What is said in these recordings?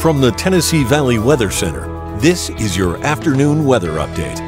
From the Tennessee Valley Weather Center, this is your afternoon weather update.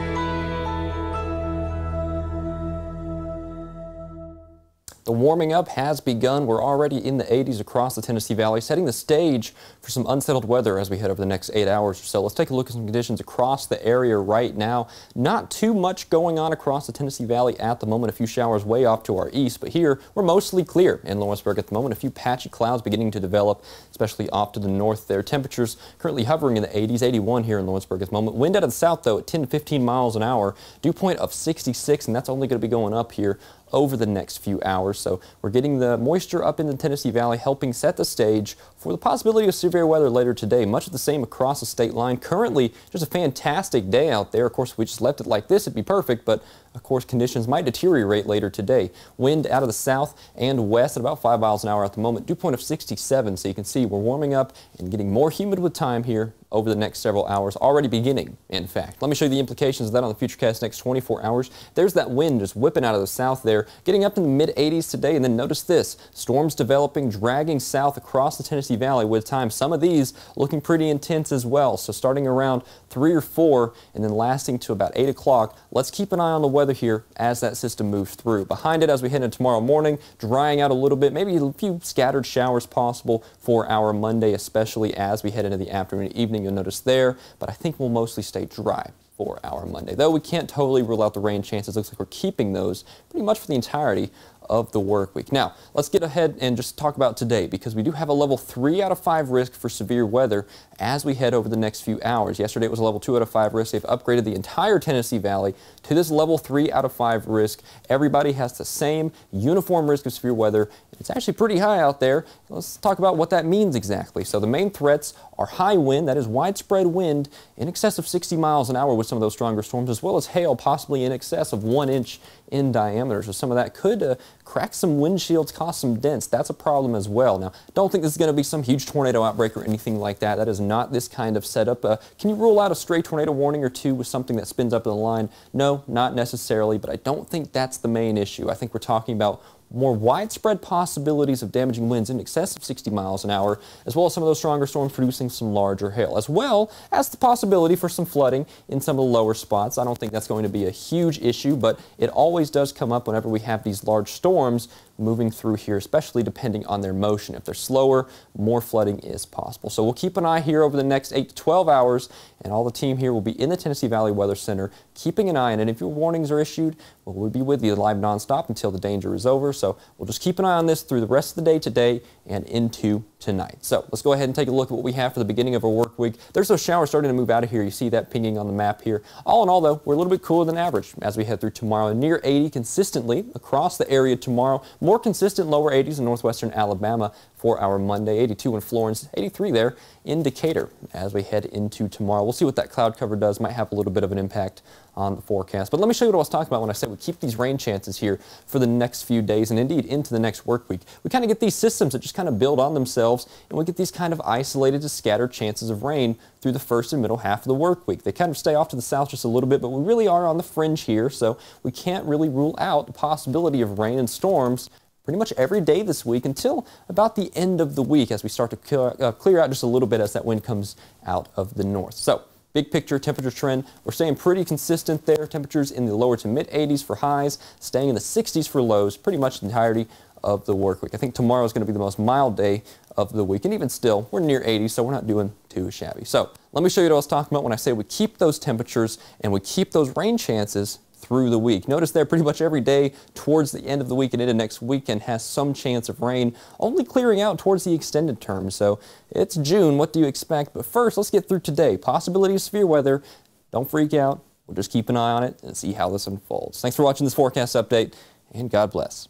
The warming up has begun. We're already in the 80s across the Tennessee Valley, setting the stage for some unsettled weather as we head over the next 8 hours or so. Let's take a look at some conditions across the area right now. Not too much going on across the Tennessee Valley at the moment. A few showers way off to our east, but here we're mostly clear in Lawrenceburg at the moment. A few patchy clouds beginning to develop, especially off to the north there. Temperatures currently hovering in the 80s, 81 here in Lawrenceburg at the moment. Wind out of the south, though, at 10 to 15 miles an hour. Dew point of 66, and that's only going to be going up here over the next few hours. So we're getting the moisture up in the Tennessee Valley, helping set the stage for the possibility of severe weather later today. Much of the same across the state line. Currently, just a fantastic day out there. Of course, if we just left it like this, it'd be perfect, but of course, conditions might deteriorate later today. Wind out of the south and west at about 5 miles an hour at the moment. Dew point of 67, so you can see we're warming up and getting more humid with time here over the next several hours, already beginning, in fact. Let me show you the implications of that on the Futurecast next 24 hours. There's that wind just whipping out of the south there, getting up in the mid-80s today, and then notice this, storms developing, dragging south across the Tennessee Valley with time. Some of these looking pretty intense as well, so starting around 3 or 4 and then lasting to about 8 o'clock. Let's keep an eye on the weather here as that system moves through. Behind it, as we head into tomorrow morning, drying out a little bit, maybe a few scattered showers possible for our Monday, especially as we head into the afternoon and evening. You'll notice there, but I think we'll mostly stay dry for our Monday. Though we can't totally rule out the rain chances. Looks like we're keeping those pretty much for the entirety of the work week. Now, let's get ahead and just talk about today, because we do have a level 3 out of 5 risk for severe weather as we head over the next few hours. Yesterday it was a level 2 out of 5 risk. They've upgraded the entire Tennessee Valley to this level 3 out of 5 risk. Everybody has the same uniform risk of severe weather. It's actually pretty high out there. Let's talk about what that means exactly. So the main threats are high wind, that is widespread wind in excess of 60 miles an hour with some of those stronger storms, as well as hail possibly in excess of 1 inch in diameter. So some of that could crack some windshields, cause some dents. That's a problem as well. Now, don't think this is going to be some huge tornado outbreak or anything like that. That is not this kind of setup. Can you rule out a stray tornado warning or two with something that spins up in the line? No, not necessarily, but I don't think that's the main issue. I think we're talking about more widespread possibilities of damaging winds in excess of 60 miles an hour, as well as some of those stronger storms producing some larger hail, as well as the possibility for some flooding in some of the lower spots. I don't think that's going to be a huge issue, but it always does come up whenever we have these large storms moving through here, especially depending on their motion. If they're slower, more flooding is possible. So we'll keep an eye here over the next 8 to 12 hours, and all the team here will be in the Tennessee Valley Weather Center, keeping an eye on it. If your warnings are issued, well, we'll be with you live nonstop until the danger is over. So we'll just keep an eye on this through the rest of the day today and into tonight. So let's go ahead and take a look at what we have for the beginning of our work week. There's those showers starting to move out of here. You see that pinging on the map here. All in all, though, we're a little bit cooler than average as we head through tomorrow. Near 80 consistently across the area tomorrow. More consistent lower 80s in northwestern Alabama for our Monday. 82 in Florence, 83 there in Decatur as we head into tomorrow. We'll see what that cloud cover does. Might have a little bit of an impact on the forecast. But let me show you what I was talking about when I said we keep these rain chances here for the next few days and indeed into the next work week. We kind of get these systems that just kind of build on themselves, and we get these kind of isolated to scattered chances of rain through the first and middle half of the work week. They kind of stay off to the south just a little bit, but we really are on the fringe here, so we can't really rule out the possibility of rain and storms pretty much every day this week until about the end of the week as we start to clear out just a little bit as that wind comes out of the north. So big picture temperature trend, we're staying pretty consistent there. Temperatures in the lower to mid 80s for highs, staying in the 60s for lows pretty much the entirety of the work week. I think tomorrow is going to be the most mild day of the week, and even still, we're near 80, so we're not doing too shabby. So let me show you what I was talking about when I say we keep those temperatures and we keep those rain chances through the week. Notice there pretty much every day towards the end of the week and into next weekend has some chance of rain, only clearing out towards the extended term. So it's June, what do you expect? But first, let's get through today. Possibility of severe weather. Don't freak out. We'll just keep an eye on it and see how this unfolds. Thanks for watching this forecast update, and God bless.